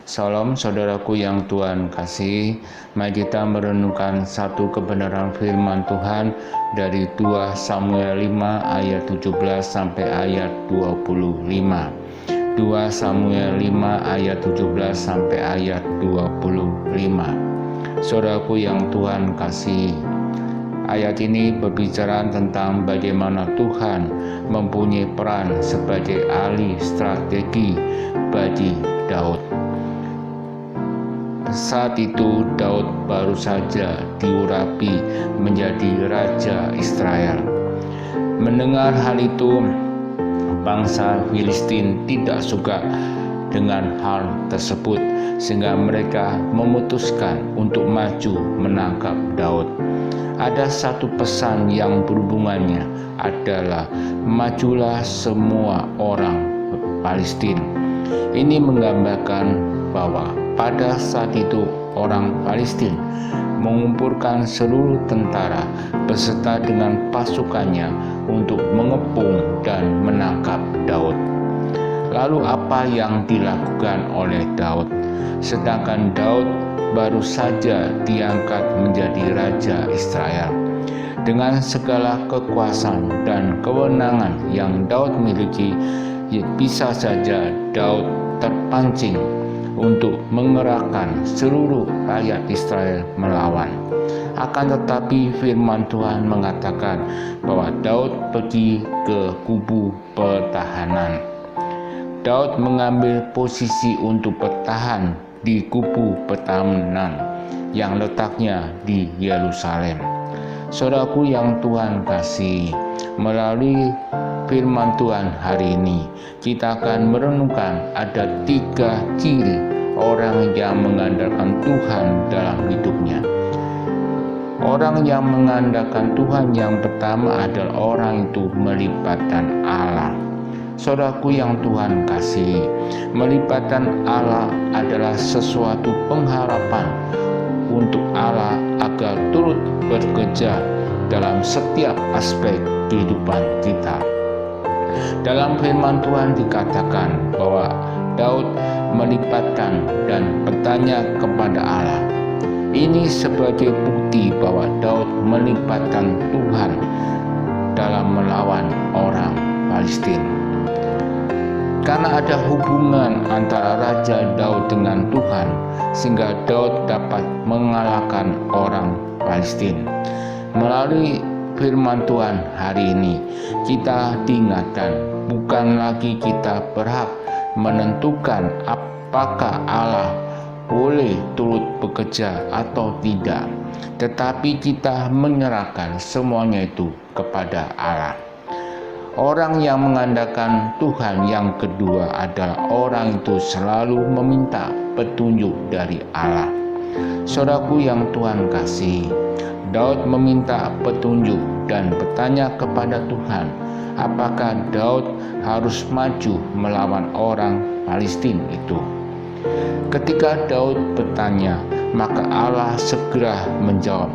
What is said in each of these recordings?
Salam saudaraku yang Tuhan kasih. Mari kita merenungkan satu kebenaran firman Tuhan dari 2 Samuel 5 ayat 17 sampai ayat 25. 2 Samuel 5 ayat 17 sampai ayat 25. Saudaraku yang Tuhan kasih, ayat ini berbicara tentang bagaimana Tuhan mempunyai peran sebagai ahli strategi bagi Daud. Saat itu Daud baru saja diurapi menjadi raja Israel. Mendengar hal itu, bangsa Filistin tidak suka dengan hal tersebut, sehingga mereka memutuskan untuk maju menangkap Daud. Ada satu pesan yang berhubungannya adalah majulah semua orang Palestina. Ini menggambarkan bahwa pada saat itu orang Palestina mengumpulkan seluruh tentara beserta dengan pasukannya untuk mengepung dan menangkap Daud. Lalu apa yang dilakukan oleh Daud? Sedangkan Daud baru saja diangkat menjadi raja Israel. Dengan segala kekuasaan dan kewenangan yang Daud miliki, bisa saja Daud terpancing untuk mengerahkan seluruh rakyat Israel melawan. Akan tetapi firman Tuhan mengatakan bahwa Daud pergi ke kubu pertahanan. Daud mengambil posisi untuk bertahan di kubu pertahanan yang letaknya di Yerusalem. Saudaraku yang Tuhan kasih, melalui firman Tuhan hari ini kita akan merenungkan ada 3 ciri orang yang mengandalkan Tuhan dalam hidupnya. Orang yang mengandalkan Tuhan yang pertama adalah orang itu melibatkan Allah. Saudaraku yang Tuhan kasih, melibatkan Allah adalah sesuatu pengharapan untuk Allah agar turut bekerja dalam setiap aspek kehidupan kita. Dalam firman Tuhan dikatakan bahwa Daud melibatkan dan bertanya kepada Allah. Ini sebagai bukti bahwa Daud melibatkan Tuhan dalam melawan orang Palestina. Karena ada hubungan antara Raja Daud dengan Tuhan, sehingga Daud dapat mengalahkan orang Palestina. Melalui firman Tuhan hari ini, kita diingatkan bukan lagi kita berhak menentukan apakah Allah boleh turut bekerja atau tidak, tetapi kita menyerahkan semuanya itu kepada Allah. Orang yang mengandalkan Tuhan yang kedua adalah orang itu selalu meminta petunjuk dari Allah. Saudaraku yang Tuhan kasih, Daud meminta petunjuk dan bertanya kepada Tuhan, apakah Daud harus maju melawan orang Palestina itu. Ketika Daud bertanya, maka Allah segera menjawab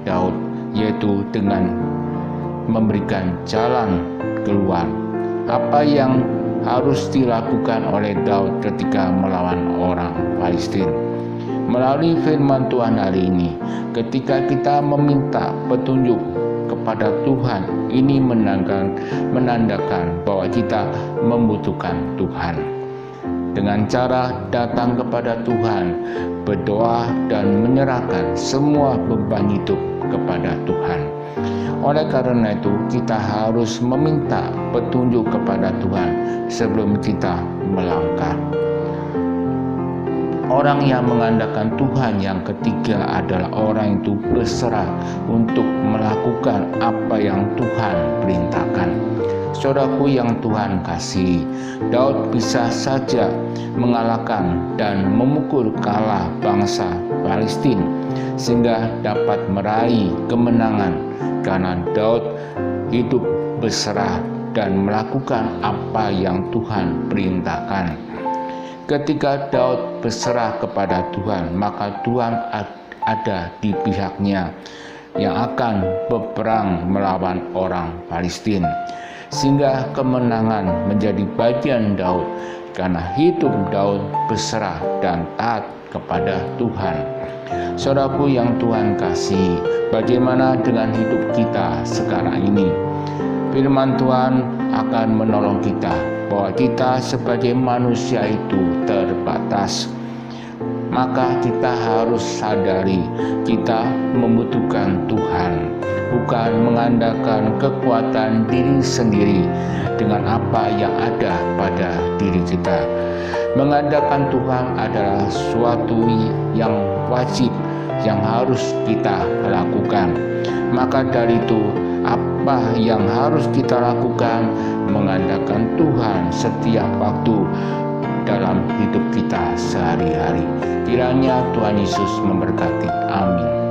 Daud, yaitu dengan memberikan jalan keluar. Apa yang harus dilakukan oleh Daud ketika melawan orang Palestina? Melalui firman Tuhan hari ini, ketika kita meminta petunjuk kepada Tuhan, ini menandakan bahwa kita membutuhkan Tuhan. Dengan cara datang kepada Tuhan, berdoa dan menyerahkan semua beban hidup kepada Tuhan. Oleh karena itu, kita harus meminta petunjuk kepada Tuhan sebelum kita melangkah. Orang yang mengandalkan Tuhan yang ketiga adalah orang itu berserah untuk melakukan apa yang Tuhan perintahkan. Saudaraku yang Tuhan kasih, Daud bisa saja mengalahkan dan memukul kalah bangsa Palestina sehingga dapat meraih kemenangan karena Daud hidup berserah dan melakukan apa yang Tuhan perintahkan. Ketika Daud berserah kepada Tuhan, maka Tuhan ada di pihaknya yang akan berperang melawan orang Palestina, sehingga kemenangan menjadi bagian Daud karena hidup Daud berserah dan taat kepada Tuhan. Saudaraku yang Tuhan kasih, bagaimana dengan hidup kita sekarang ini? Firman Tuhan akan menolong kita bahwa kita sebagai manusia itu terbatas. Maka kita harus sadari kita membutuhkan Tuhan, bukan mengandalkan kekuatan diri sendiri dengan apa yang ada pada diri kita. Mengandalkan Tuhan adalah suatu yang wajib, yang harus kita lakukan. Maka dari itu, apa yang harus kita lakukan? Mengandalkan Tuhan setiap waktu dalam hidup kita sehari-hari. Kiranya Tuhan Yesus memberkati. Amin.